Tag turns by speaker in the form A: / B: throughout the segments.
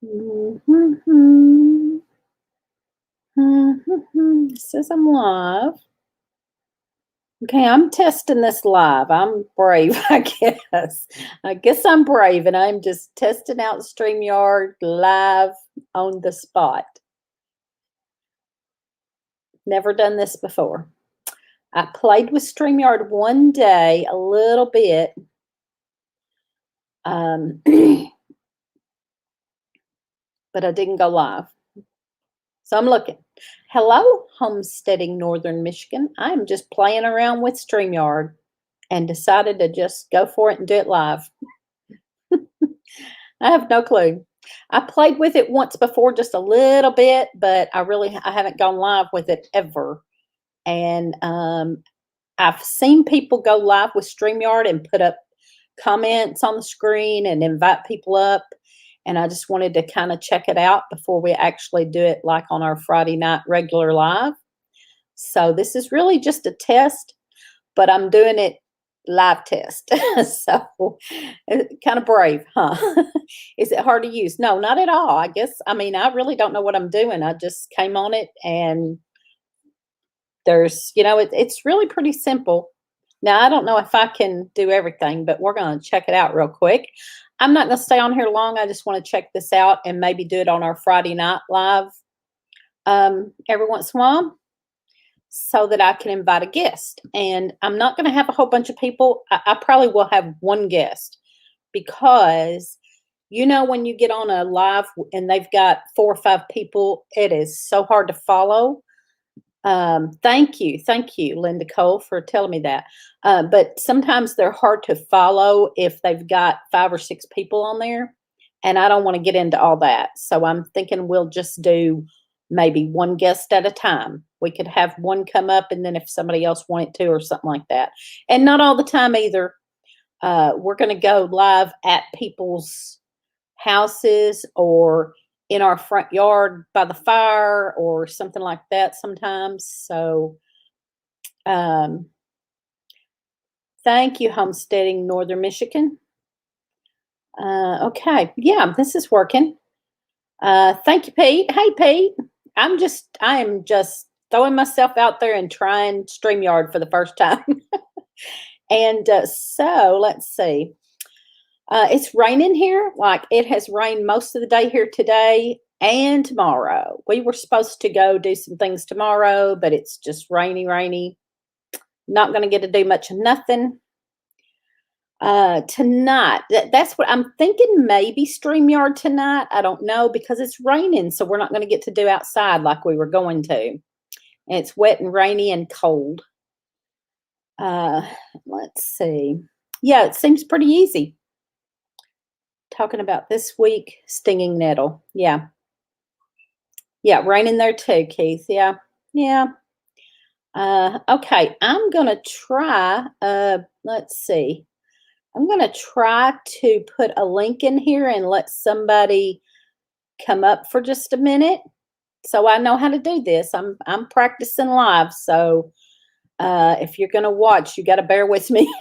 A: Mhm. Mhm. It says I'm live. Okay, I'm testing this live. I'm brave, I guess. I guess I'm brave, and I'm just testing out StreamYard live on the spot. Never done this before. I played with StreamYard one day a little bit, but I didn't go live. So I'm looking. Hello, homesteading Northern Michigan. I'm just playing around with StreamYard and decided to just go for it and do it live. I have no clue. I played with it once before, just a little bit, but I haven't gone live with it ever. And I've seen people go live with StreamYard and put up comments on the screen and invite people up. And I just wanted to kind of check it out before we actually do it like on our Friday night regular live. So this is really just a test, but I'm doing it live test. So kind of brave, huh? Is it hard to use? No, not at all. I guess, I mean, I really don't know what I'm doing. I just came on it and it's really pretty simple. Now, I don't know if I can do everything, but we're going to check it out real quick. I'm not going to stay on here long. I just want to check this out and maybe do it on our Friday night live every once in a while so that I can invite a guest. And I'm not going to have a whole bunch of people. I probably will have one guest because, when you get on a live and they've got 4 or 5 people, it is so hard to follow. Thank you, Linda Cole, for telling me that. But sometimes they're hard to follow if they've got 5 or 6 people on there, and I don't want to get into all that. So I'm thinking we'll just do maybe one guest at a time. We could have one come up, and then if somebody else wanted to, or something like that, and not all the time either. We're going to go live at people's houses or in our front yard by the fire or something like that sometimes. So, um, thank you, homesteading Northern Michigan. Okay, yeah, this is working. Thank you, Pete. Hey, Pete. I am just throwing myself out there and trying StreamYard for the first time. And so let's see. It's raining here. Like it has rained most of the day here today and tomorrow. We were supposed to go do some things tomorrow, but it's just rainy, rainy. Not going to get to do much of nothing. Tonight, that's what I'm thinking. Maybe StreamYard tonight. I don't know because it's raining, so we're not going to get to do outside like we were going to. And it's wet and rainy and cold. Uh, let's see. Yeah, it seems pretty easy. Talking about this week, stinging nettle. Yeah. Yeah, raining there too, Keith. Yeah. Yeah. Okay, I'm gonna try. Let's see. I'm gonna try to put a link in here and let somebody come up for just a minute, so I know how to do this. I'm practicing live, so if you're gonna watch, you got to bear with me.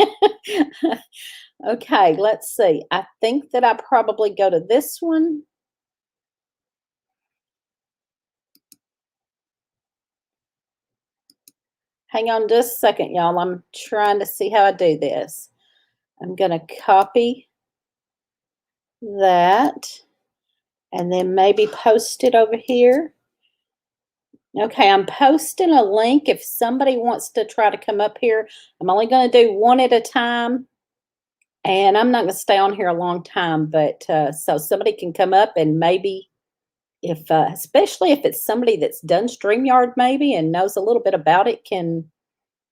A: Okay, let's see. I think that I probably go to this one. Hang on just a second, y'all. I'm trying to see how I do this. I'm going to copy that and then maybe post it over here. Okay, I'm posting a link if somebody wants to try to come up here. I'm only going to do one at a time, and I'm not going to stay on here a long time, but so somebody can come up and maybe if, especially if it's somebody that's done StreamYard maybe and knows a little bit about it, can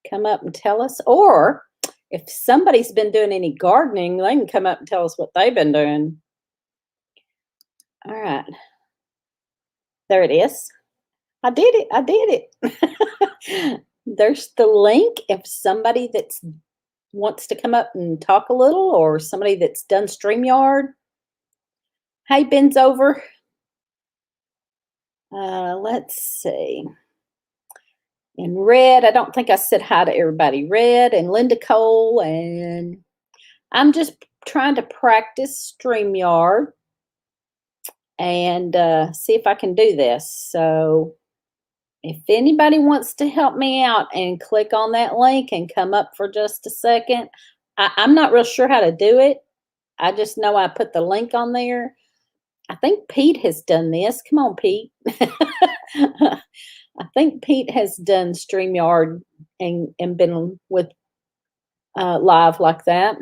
A: come up and tell us. Or if somebody's been doing any gardening, they can come up and tell us what they've been doing. All right. There it is. I did it. I did it. There's the link. If somebody that's wants to come up and talk a little, or somebody that's done StreamYard. Hey, Ben's over. Let's see. And Red, I don't think I said hi to everybody. Red and Linda Cole, and I'm just trying to practice StreamYard. and see if I can do this. So if anybody wants to help me out and click on that link and come up for just a second, I'm not real sure how to do it. I just know I put the link on there. I think Pete has done this. Come on, Pete. I think Pete has done StreamYard and been with live like that.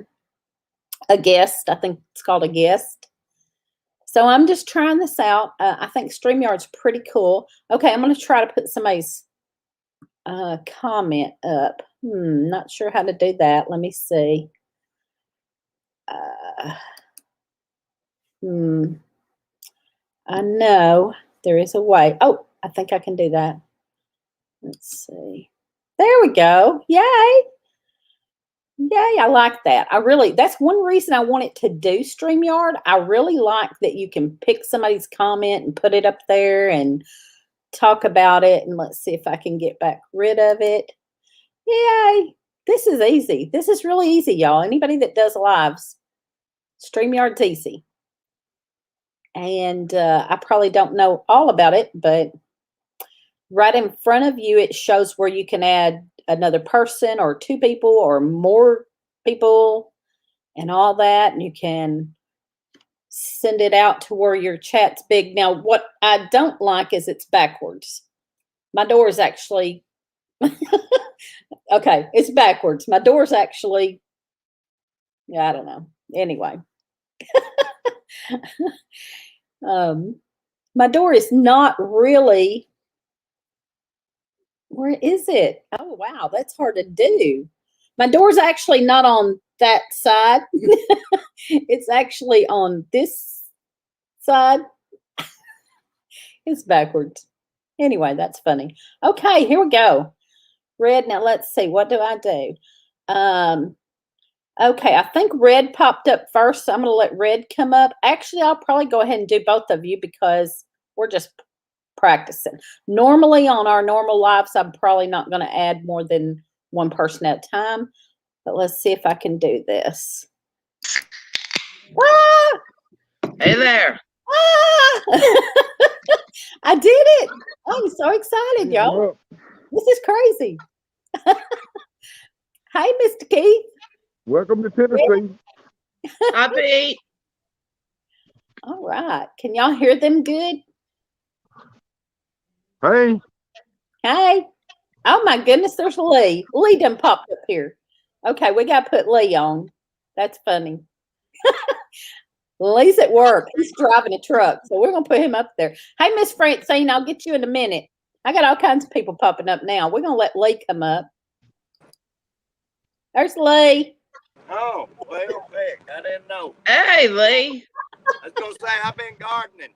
A: A guest. I think it's called a guest. So I'm just trying this out. I think StreamYard's pretty cool. Okay, I'm going to try to put somebody's comment up. Not sure how to do that. Let me see. I know there is a way. Oh, I think I can do that. Let's see. There we go. Yay. Yay, I like that. That's one reason I wanted to do StreamYard. I really like that you can pick somebody's comment and put it up there and talk about it. And let's see if I can get back rid of it. Yay. This is easy. This is really easy, y'all. Anybody that does lives, StreamYard's easy. And I probably don't know all about it, but right in front of you, it shows where you can add another person or two people or more people and all that. And you can send it out to where your chat's big. Now, what I don't like is it's backwards. My door is actually, okay, it's backwards. My door's actually, yeah, I don't know. Anyway. My door is not really, where is it? Oh, wow, that's hard to do. My door's actually not on that side. It's actually on this side. It's backwards. Anyway, that's funny. Okay, here we go. Red, now let's see, what do I do? Okay, I think Red popped up first, so I'm going to let Red come up. Actually, I'll probably go ahead and do both of you because we're just practicing. Normally, on our normal lives, I'm probably not going to add more than one person at a time. But let's see if I can do this. Ah!
B: Hey there.
A: Ah! I did it. I'm so excited, y'all. This is crazy. Hi, Mr. Keith.
C: Welcome to Tennessee.
B: Hi, Pete.
A: All right. Can y'all hear them good?
C: Hey.
A: Hey. Oh, my goodness. There's Lee. Lee done popped up here. Okay, we got to put Lee on. That's funny. Lee's at work. He's driving a truck, so we're going to put him up there. Hey, Miss Francine, I'll get you in a minute. I got all kinds of people popping up now. We're going to let Lee come up. There's Lee.
D: Oh, well, heck, I didn't know.
B: Hey, Lee.
D: I was going to say, I've been gardening.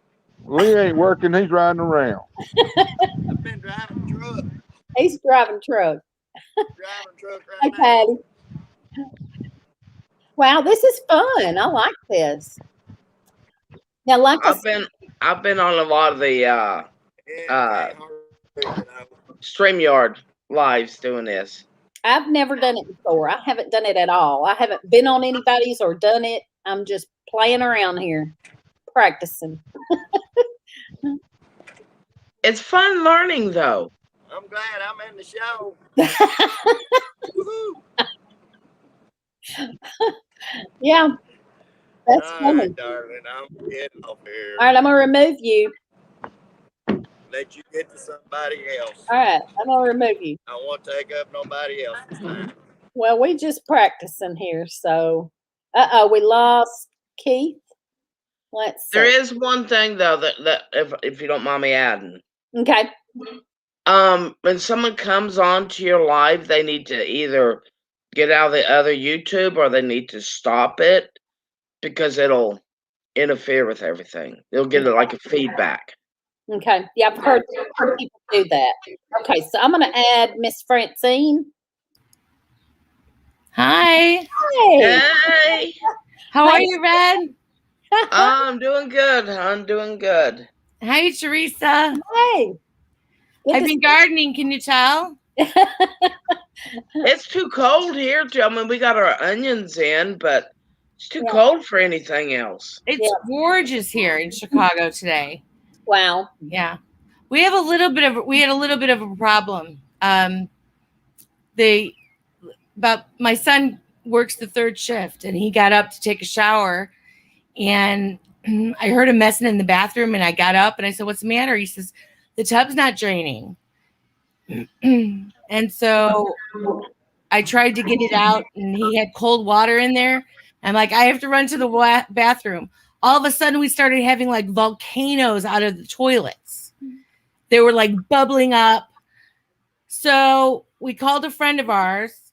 C: Lee ain't working. He's riding around.
D: I've been driving truck.
A: He's driving truck.
D: Driving truck right
A: Hey,
D: now.
A: Patty. Wow, this is fun. I like this. Now, like
B: I've been on a lot of the StreamYard lives doing this.
A: I've never done it before. I haven't done it at all. I haven't been on anybody's or done it. I'm just playing around here, practicing.
B: It's fun learning, though.
D: I'm glad I'm in the show.
A: Yeah, that's funny.
D: Right, darling, I'm getting off here.
A: All right, I'm going to remove you.
D: Let you get to somebody else.
A: All right, I'm going to remove you.
D: I won't take up nobody else's time.
A: Well, we just practicing here, so. Uh-oh, we lost Keith. Let's see.
B: There is one thing, though, that if you don't mind me adding.
A: Okay.
B: When someone comes on to your live, they need to either get out of the other YouTube or they need to stop it because it'll interfere with everything. They'll get it like a feedback.
A: Okay. Yeah, I've heard people do that. Okay, so I'm going to add Miss Francine.
E: Hi.
A: Hey.
B: Hey.
E: How are you, Red?
B: I'm doing good. I'm doing good.
E: Hi, Teresa.
A: Hey.
E: I've been gardening. Can you tell?
B: It's too cold here. I mean, we got our onions in, but It's too
A: Yeah.
B: cold for anything else.
E: It's gorgeous here in Chicago today.
A: Wow.
E: Yeah. We had a little bit of a problem. My son works the third shift, and he got up to take a shower, and I heard him messing in the bathroom, and I got up and I said, "What's the matter?" He says, "The tub's not draining." And so I tried to get it out, and he had cold water in there. I'm like, I have to run to the bathroom. All of a sudden, we started having like volcanoes out of the toilets. They were like bubbling up. So we called a friend of ours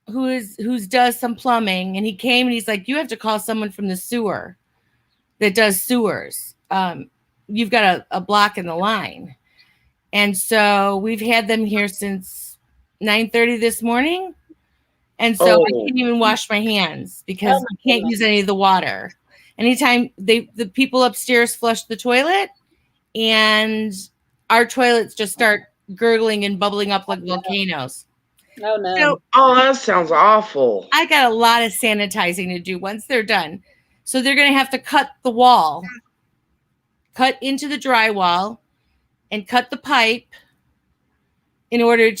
E: who does some plumbing, and he came and he's like, "You have to call someone from the sewer that does sewers. You've got a block in the line." And so we've had them here since 9:30 this morning. And so I can't even wash my hands because we can't use any of the water. Anytime the people upstairs flush the toilet, and our toilets just start gurgling and bubbling up like volcanoes.
A: Oh no.
E: So
B: that sounds awful.
E: I got a lot of sanitizing to do once they're done. So they're going to have to cut the wall, cut into the drywall, and cut the pipe in order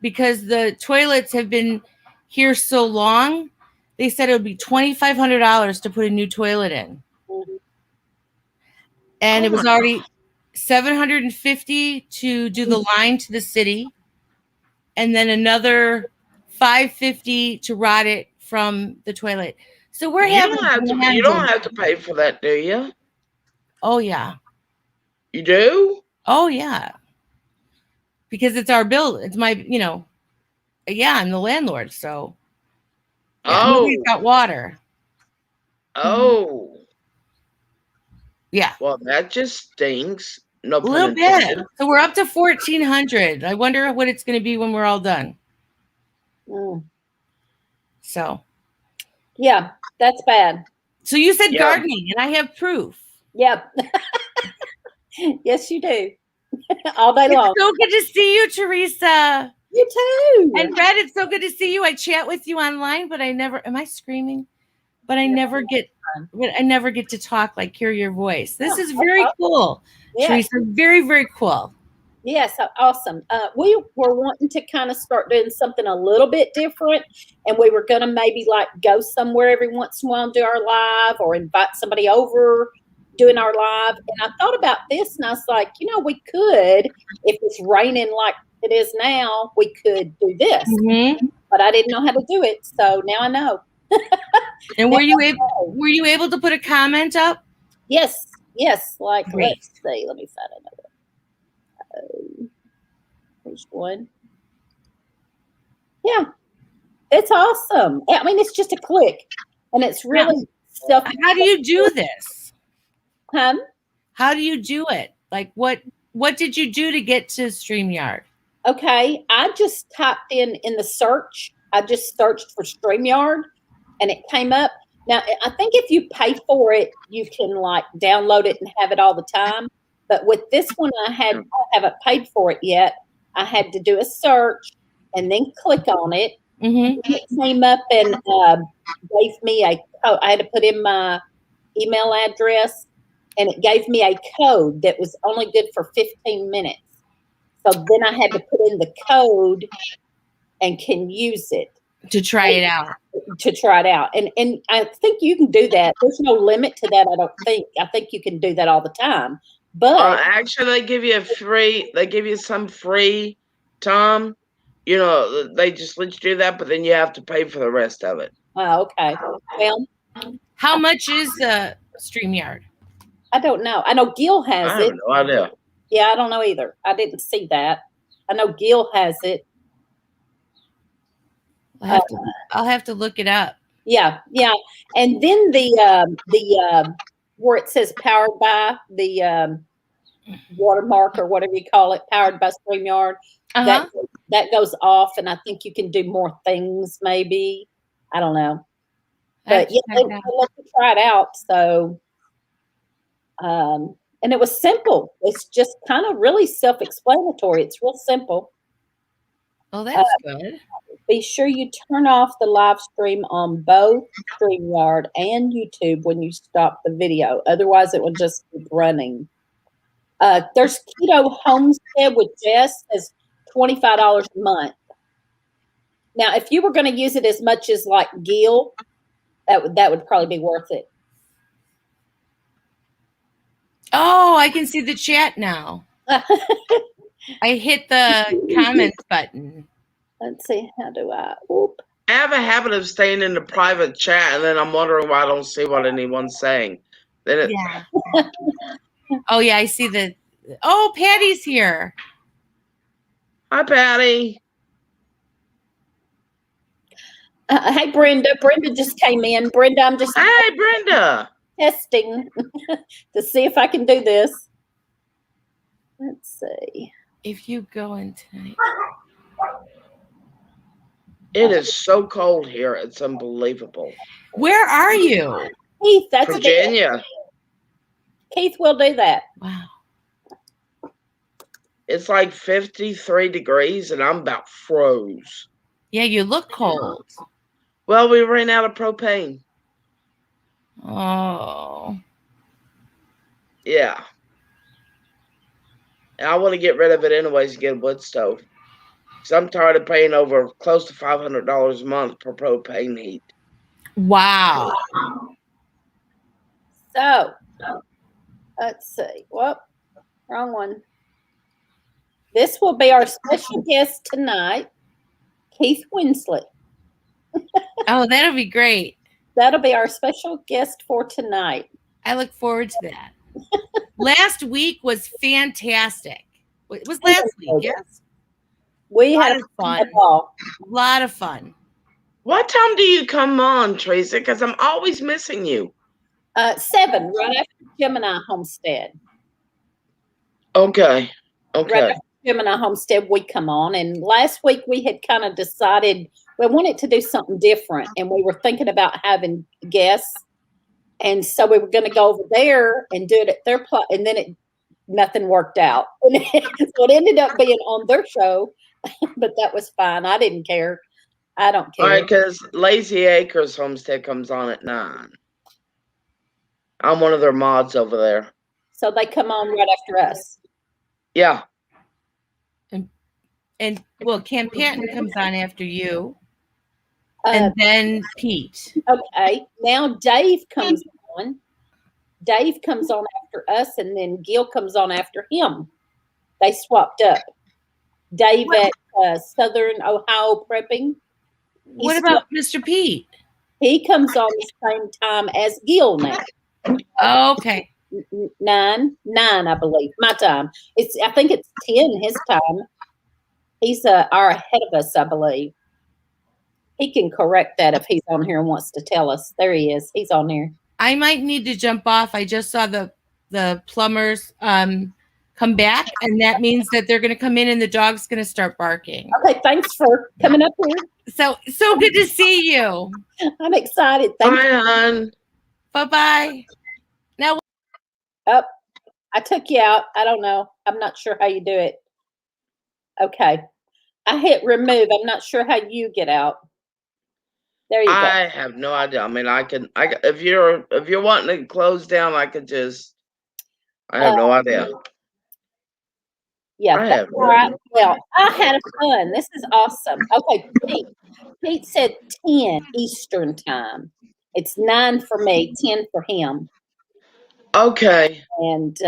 E: because the toilets have been here so long. They said it would be $2,500 to put a new toilet in. And it was already $750 to do the line to the city, and then another $550 to rot it from the toilet. So we're
B: you don't have to pay for that, do you?
E: Oh yeah.
B: You do?
E: Oh yeah. Because it's our bill. It's my, I'm the landlord, so nobody's got water.
B: Oh.
E: Yeah.
B: Well, that just stinks. No,
E: a little bit. So we're up to $1,400. I wonder what it's going to be when we're all done. So.
A: Yeah, that's bad.
E: So you said gardening, and I have proof.
A: Yep. Yes, you do. All day long.
E: It's so good to see you, Teresa.
A: You too.
E: And Red, it's so good to see you. I chat with you online, but am I screaming? But I never get to talk, like hear your voice. This is very cool. Yeah. Teresa, very, very cool.
A: Yes, awesome. We were wanting to kind of start doing something a little bit different, and we were going to maybe like go somewhere every once in a while and do our live, or invite somebody over doing our live. And I thought about this, and I was like, we could, if it's raining like it is now, we could do this. Mm-hmm. But I didn't know how to do it, so now I know.
E: And were you able to put a comment up?
A: Yes. Like, let's see. Let me find another. There's one. Yeah, it's awesome. I mean, it's just a click, and it's really self.
E: How do you do this?
A: How
E: do you do it? Like, what did you do to get to StreamYard?
A: Okay, I just typed in the search. I just searched for StreamYard, and it came up. Now, I think if you pay for it, you can like download it and have it all the time. But with this one, I haven't paid for it yet. I had to do a search and then click on it. Mm-hmm. It came up and gave me I had to put in my email address, and it gave me a code that was only good for 15 minutes. So then I had to put in the code and can use it.
E: To try it out.
A: And I think you can do that. There's no limit to that, I don't think. I think you can do that all the time. But
B: actually, they give you some free, Tom. They just let you do that, but then you have to pay for the rest of it.
A: Oh, okay. Well,
E: how much is StreamYard?
A: I don't know. I know Gil has it.
B: I have no idea.
A: Yeah, I don't know either. I didn't see that. I know Gil has it.
E: I'll have to look it up.
A: Yeah. And then the where it says powered by, the watermark or whatever you call it, powered by StreamYard, that goes off, and I think you can do more things maybe. I don't know. But yeah, they let you try it out. So and it was simple. It's just kind of really self-explanatory. It's real simple.
E: Oh, that's good.
A: Be sure you turn off the live stream on both StreamYard and YouTube when you stop the video. Otherwise, it will just keep running. There's Keto Homestead with Jess is $25 a month. Now, if you were going to use it as much as like Gil, that would probably be worth it.
E: Oh, I can see the chat now. I hit the comments button.
A: Let's see. How do I? Whoop.
B: I have a habit of staying in the private chat, and then I'm wondering why I don't see what anyone's saying. Then it,
E: Yeah. Oh, yeah, I see the. Oh, Patty's here.
B: Hi, Patty.
A: Hey, Brenda. Brenda just came in. Brenda, I'm just
B: Hey, Brenda.
A: testing to see if I can do this. Let's see.
E: If you go in tonight.
B: It is so cold here. It's unbelievable.
E: Where are you?
A: Keith, that's
B: Virginia.
A: Keith will do that.
E: Wow.
B: It's like 53 degrees, and I'm about froze.
E: Yeah, you look cold.
B: Well, we ran out of propane.
E: Oh.
B: Yeah. And I want to get rid of it anyways and get a wood stove. Because I'm tired of paying over close to $500 a month per propane heat.
E: Wow.
A: So, let's see. Whoop, wrong one. This will be our special guest tonight, Keith Winsley.
E: Oh, that'll be great.
A: That'll be our special guest for tonight.
E: I look forward to that. Last week was fantastic. It was last week, yes?
A: We had
E: Lot of fun.
A: a ball.
E: A lot of fun.
B: What time do you come on, Teresa? Because I'm always missing you.
A: 7, right after Gemini Homestead.
B: Okay.
A: Right
B: Okay.
A: after Gemini Homestead, we come on. And last week we had kind of decided we wanted to do something different. And we were thinking about having guests. And so we were going to go over there and do it at their place. And then nothing worked out. So it ended up being on their show. But that was fine. I didn't care. I don't care.
B: All right, because Lazy Acres Homestead comes on at 9. I'm one of their mods over there.
A: So they come on right after us.
B: Yeah.
E: And well, Cam Patton comes on after you.
A: Uh,
E: And then Pete.
A: okay. Now Dave comes on. Dave comes on after us, and then Gil comes on after him. They swapped up. Dave at Southern Ohio Prepping.
E: What about Mr. Pete?
A: He comes on the same time as Gil now.
E: Oh, okay.
A: 9, I believe. My time. I think it's 10 his time. He's an hour ahead of us, I believe. He can correct that if he's on here and wants to tell us. There he is. He's on here.
E: I might need to jump off. I just saw the plumbers come back, and that means that they're going to come in and the dog's going to start barking.
A: Okay, thanks for coming up here.
E: So good to see you.
A: I'm excited. Thank
B: Bye,
A: you.
B: hon.
E: Bye-bye. Now,
A: I took you out. I don't know. I'm not sure how you do it. Okay. I hit remove. I'm not sure how you get out. There you go.
B: I have no idea. I mean, if you're wanting to close down, I could just. I have no idea.
A: Yeah,
B: I
A: that's
B: have
A: all right. Well, I had fun. This is awesome. Okay, Pete said 10 Eastern time. It's 9 for me, 10 for him.
B: Okay.
A: And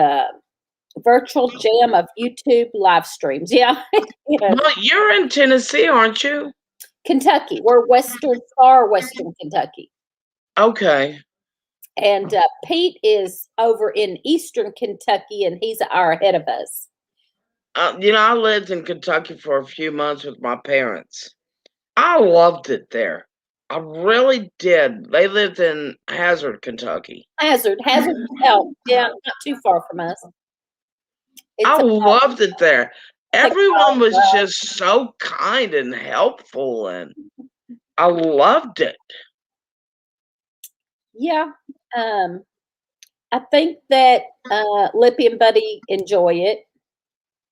A: virtual jam of YouTube live streams. Yeah. Yeah.
B: Well, you're in Tennessee, aren't you?
A: Kentucky. We're far western Kentucky.
B: Okay.
A: And Pete is over in eastern Kentucky, and he's an hour ahead of us.
B: I lived in Kentucky for a few months with my parents. I loved it there. I really did. They lived in Hazard, Kentucky.
A: Hazard, oh, yeah, not too far from us.
B: I loved it there. Everyone was
A: drive.
B: just so kind and helpful, and I loved it.
A: Yeah. I think that Lippy and Buddy enjoy it.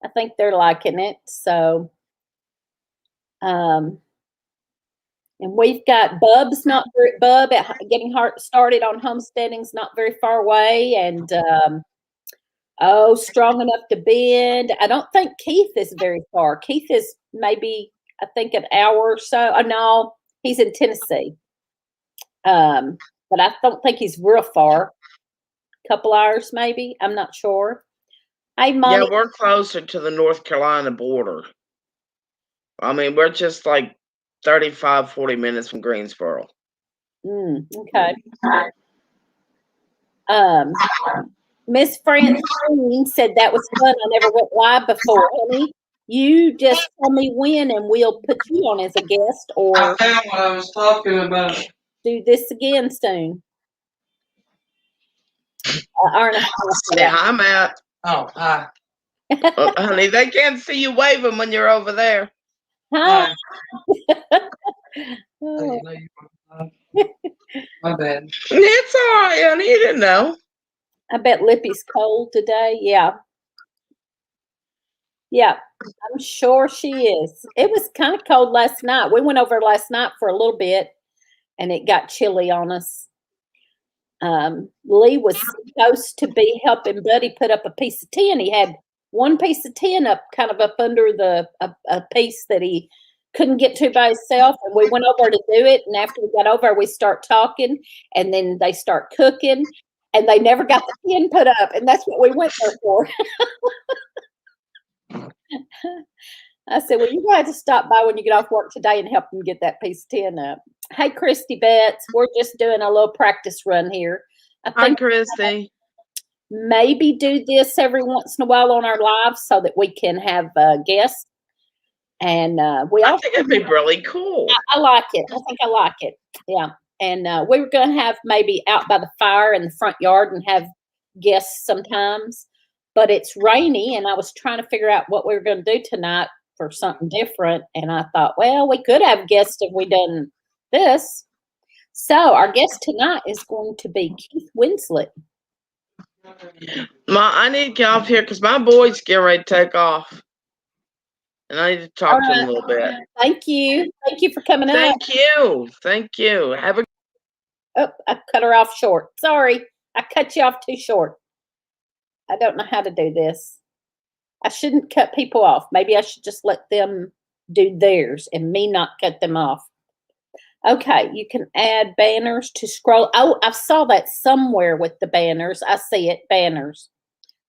A: I think they're liking it. So And we've got Bub's not very, Bub at getting started on homesteading's not very far away, and strong enough to bend. I don't think Keith is very far. Keith is maybe, I think, an hour or so. Oh, no, he's in Tennessee. But I don't think he's real far. Couple hours maybe. I'm not sure. Hey, Mommy.
B: Yeah, we're closer to the North Carolina border. I mean, we're just like 35, 40 minutes from Greensboro.
A: Okay. Miss Francine said that was fun. I never went live before, honey. You just tell me when, and we'll put you on as a guest, or
F: I found what I was talking about.
A: do this again soon.
B: Say hi, Matt.
F: Oh, hi.
B: Honey, they can't see you waving when you're over there.
A: Hi.
F: Oh. My bad.
B: It's all right, honey. You didn't know.
A: I bet Lippy's cold today. Yeah. Yeah, I'm sure she is. It was kind of cold last night. We went over last night for a little bit, and it got chilly on us. Lee was supposed to be helping Buddy put up a piece of tin. He had one piece of tin up, kind of up under a piece that he couldn't get to by himself. And we went over to do it. And after we got over, we start talking, and then they start cooking, and they never got the tin put up. And that's what we went there for. I said, well, you're going to have to stop by when you get off work today and help them get that piece of tin up. Hey, Christy Betts, we're just doing a little practice run here.
B: Hi, Christy.
A: Maybe do this every once in a while on our lives so that we can have guests. And I
B: think it'd be really cool.
A: I like it. I think I like it. Yeah. And we were going to have maybe out by the fire in the front yard and have guests sometimes. But it's rainy, and I was trying to figure out what we were going to do tonight for something different. And I thought, well, we could have guests if we done this. So our guest tonight is going to be Keith Winslet.
B: Ma, I need to get off here because my boy's getting ready to take off. And I need to talk to him a little bit.
A: Thank you. Thank you for coming up.
B: Thank you. Thank you. Have a...
A: Oh, I cut her off short. Sorry. I cut you off too short. I don't know how to do this. I shouldn't cut people off. Maybe I should just let them do theirs and me not cut them off. Okay, you can add banners to scroll. Oh, I saw that somewhere with the banners. I see it, banners.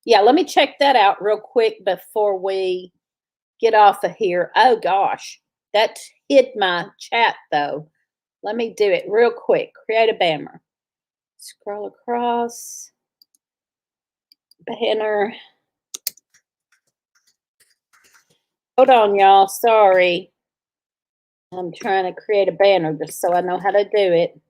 A: Yeah, let me check that out real quick before we get off of here. Oh, gosh, that hid my chat, though. Let me do it real quick. Create a banner. Scroll across. Banner. Hold on, y'all. Sorry. I'm trying to create a banner just so I know how to do it.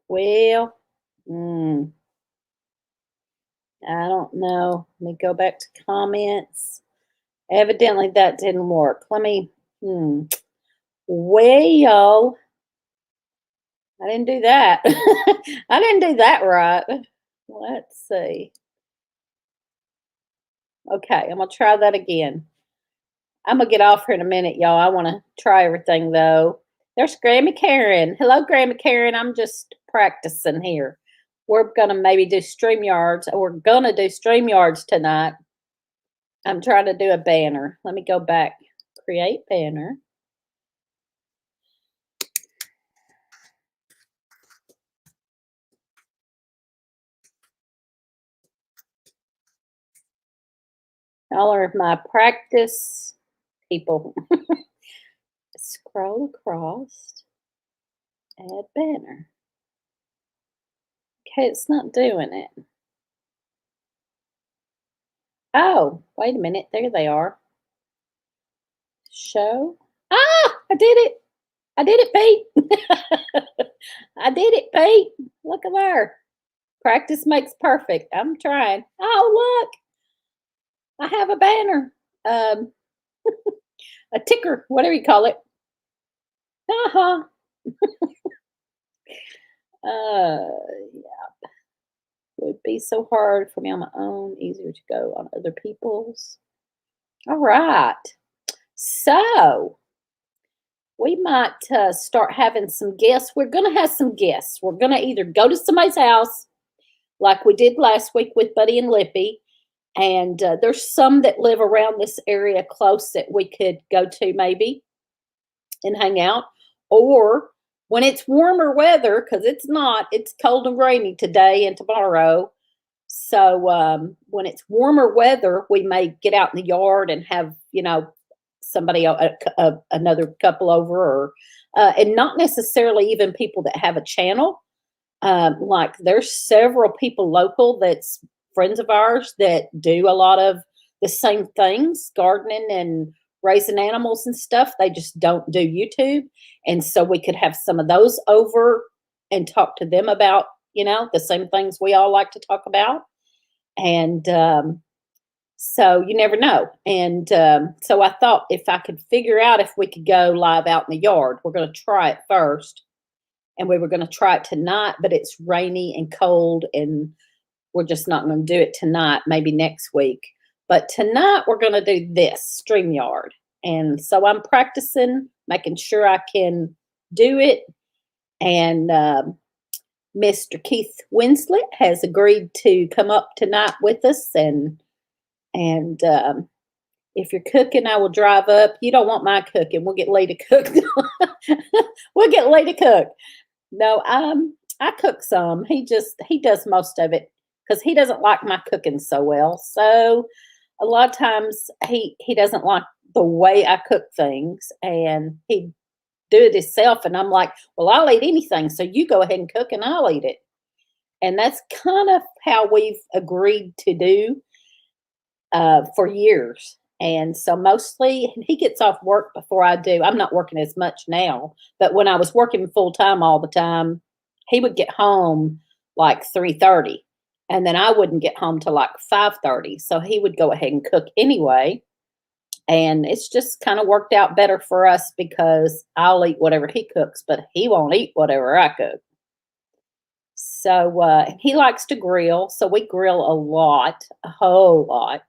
A: Well, I don't know. Let me go back to comments. Evidently that didn't work. Let me, well, I didn't do that. I didn't do that right. Let's see. Okay, I'm going to try that again. I'm going to get off here in a minute, y'all. I want to try everything, though. There's Grammy Karen. Hello, Grammy Karen. I'm just practicing here. We're going to maybe do StreamYards. We're going to do StreamYards tonight. I'm trying to do a banner. Let me go back. Create banner. All are my practice people. Scroll across. Add banner. Okay, it's not doing it. Oh, wait a minute. There they are. Show. Ah, I did it. I did it, Pete. I did it, Pete. Look at there. Practice makes perfect. I'm trying. Oh, look. I have a banner. A ticker, whatever you call it. Haha. Would be so hard for me on my own, easier to go on other people's. All right. So we might start having some guests. We're going to have some guests. We're going to either go to somebody's house like we did last week with Buddy and Lippy. And there's some that live around this area close that we could go to maybe and hang out. Or when it's warmer weather, because it's cold and rainy today and tomorrow. So when it's warmer weather, we may get out in the yard and have, somebody, another couple over, or and not necessarily even people that have a channel. Like there's several people local that's friends of ours that do a lot of the same things, gardening and raising animals and stuff. They just don't do YouTube. And so we could have some of those over and talk to them about, the same things we all like to talk about. And so you never know. And so I thought if I could figure out if we could go live out in the yard, we're going to try it first. And we were going to try it tonight, but it's rainy and cold, and we're just not going to do it tonight, maybe next week. But tonight we're going to do this, StreamYard. And so I'm practicing, making sure I can do it. And Mr. Keith Winslet has agreed to come up tonight with us. And if you're cooking, I will drive up. You don't want my cooking. We'll get Lee to cook. We'll get Lee to cook. No, I cook some. He does most of it because he doesn't like my cooking so well. So a lot of times he doesn't like the way I cook things, and he'd do it himself. And I'm like, well, I'll eat anything. So you go ahead and cook and I'll eat it. And that's kind of how we've agreed to do for years. And so mostly he gets off work before I do. I'm not working as much now, but when I was working full time all the time, he would get home like 3:30, and then I wouldn't get home till like 5:30. So he would go ahead and cook anyway. And it's just kind of worked out better for us because I'll eat whatever he cooks, but he won't eat whatever I cook. So he likes to grill. So we grill a lot, a whole lot.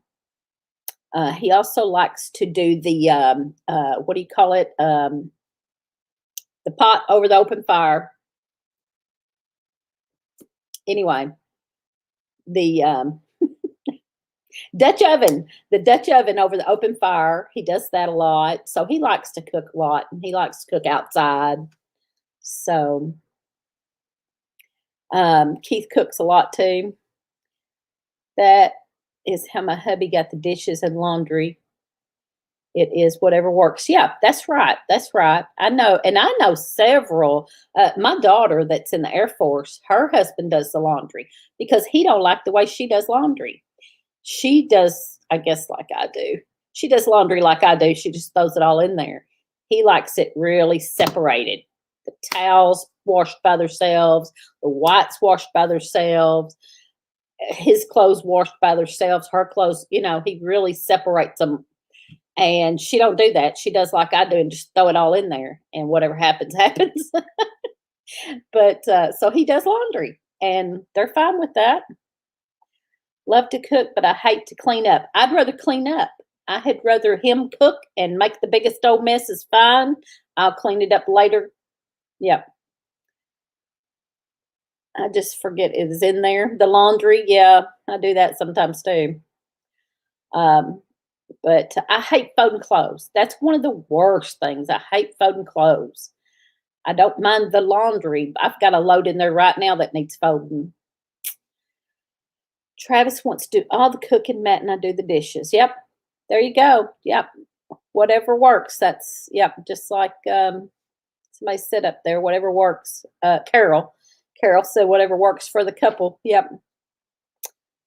A: He also likes to do the, what do you call it? The pot over the open fire. Anyway, the Dutch oven, over the open fire. He does that a lot. So he likes to cook a lot, and he likes to cook outside. So Keith cooks a lot too. That is how my hubby got the dishes and laundry. It is whatever works. Yeah, that's right. That's right. I know. And I know several. My daughter that's in the Air Force, her husband does the laundry because he don't like the way she does laundry. She does, I guess, like I do. She does laundry like I do. She just throws it all in there. He likes it really separated. The towels washed by themselves, the whites washed by themselves, his clothes washed by themselves, her clothes, he really separates them. And she don't do that. She does like I do and just throw it all in there, and whatever happens, happens. But so he does laundry, and they're fine with that. Love to cook, but I hate to clean up. I'd rather clean up. I had rather him cook and make the biggest old mess is fine. I'll clean it up later. Yep. I just forget it is in there. The laundry, yeah, I do that sometimes too. But I hate folding clothes. That's one of the worst things. I hate folding clothes. I don't mind the laundry. I've got a load in there right now that needs folding. Travis wants to do all the cooking, Matt and I do the dishes. Yep. There you go. Yep. Whatever works. That's, yep. Just like somebody said up there, whatever works. Carol said whatever works for the couple. Yep.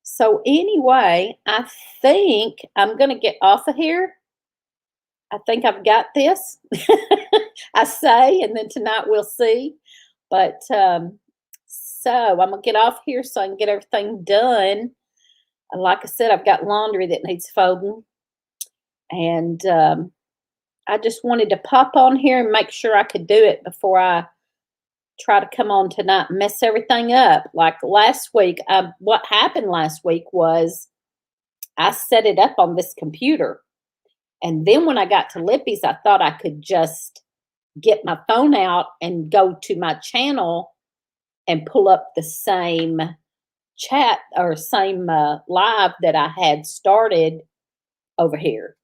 A: So anyway, I think I'm going to get off of here. I think I've got this. I say, and then tonight we'll see. But so I'm going to get off here so I can get everything done. And like I said, I've got laundry that needs folding. And I just wanted to pop on here and make sure I could do it before I try to come on tonight and mess everything up. Like last week, what happened last week was I set it up on this computer. And then when I got to Lippy's, I thought I could just get my phone out and go to my channel and pull up the same chat or same live that I had started over here.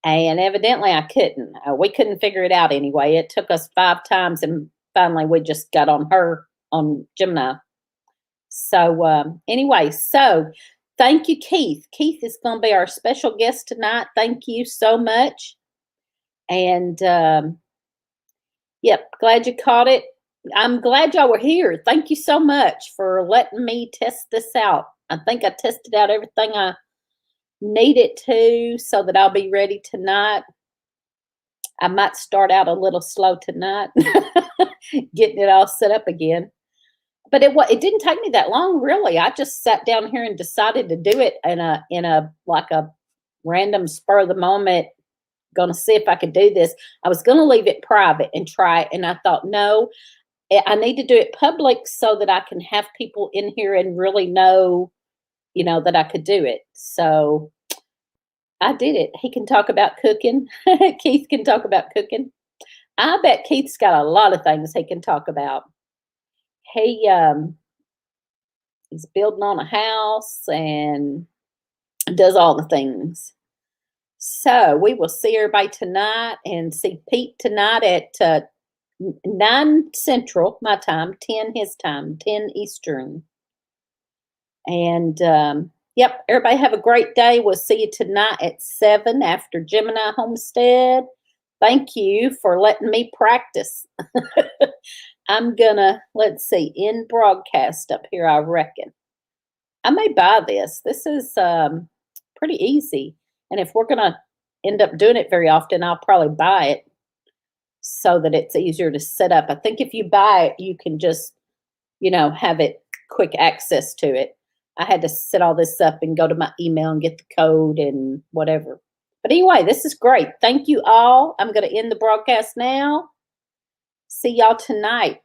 A: And evidently I couldn't. We couldn't figure it out anyway. It took us 5 times and finally we just got on her on Gemini. So anyway, so thank you, Keith. Keith is going to be our special guest tonight. Thank you so much. And yep, glad you caught it. I'm glad y'all were here. Thank you so much for letting me test this out. I think I tested out everything I needed to so that I'll be ready tonight. I might start out a little slow tonight, getting it all set up again. But it didn't take me that long, really. I just sat down here and decided to do it in a like a random spur of the moment. Going to see if I could do this. I was going to leave it private and try it, and I thought, no, I need to do it public so that I can have people in here and really know, you know, that I could do it. So I did it. He can talk about cooking. Keith can talk about cooking. I bet Keith's got a lot of things he can talk about. He he's building on a house and does all the things. So we will see everybody tonight and see Pete tonight at 9 Central, my time, 10 his time, 10 Eastern. And yep, everybody have a great day. We'll see you tonight at 7 after Gemini Homestead. Thank you for letting me practice. I'm gonna, let's see, end broadcast up here, I reckon. I may buy this. This is pretty easy. And if we're gonna end up doing it very often, I'll probably buy it so that it's easier to set up. I think if you buy it, you can just, you know, have it quick access to it. I had to set all this up and go to my email and get the code and whatever. But anyway, this is great. Thank you all. I'm going to end the broadcast now. See y'all tonight.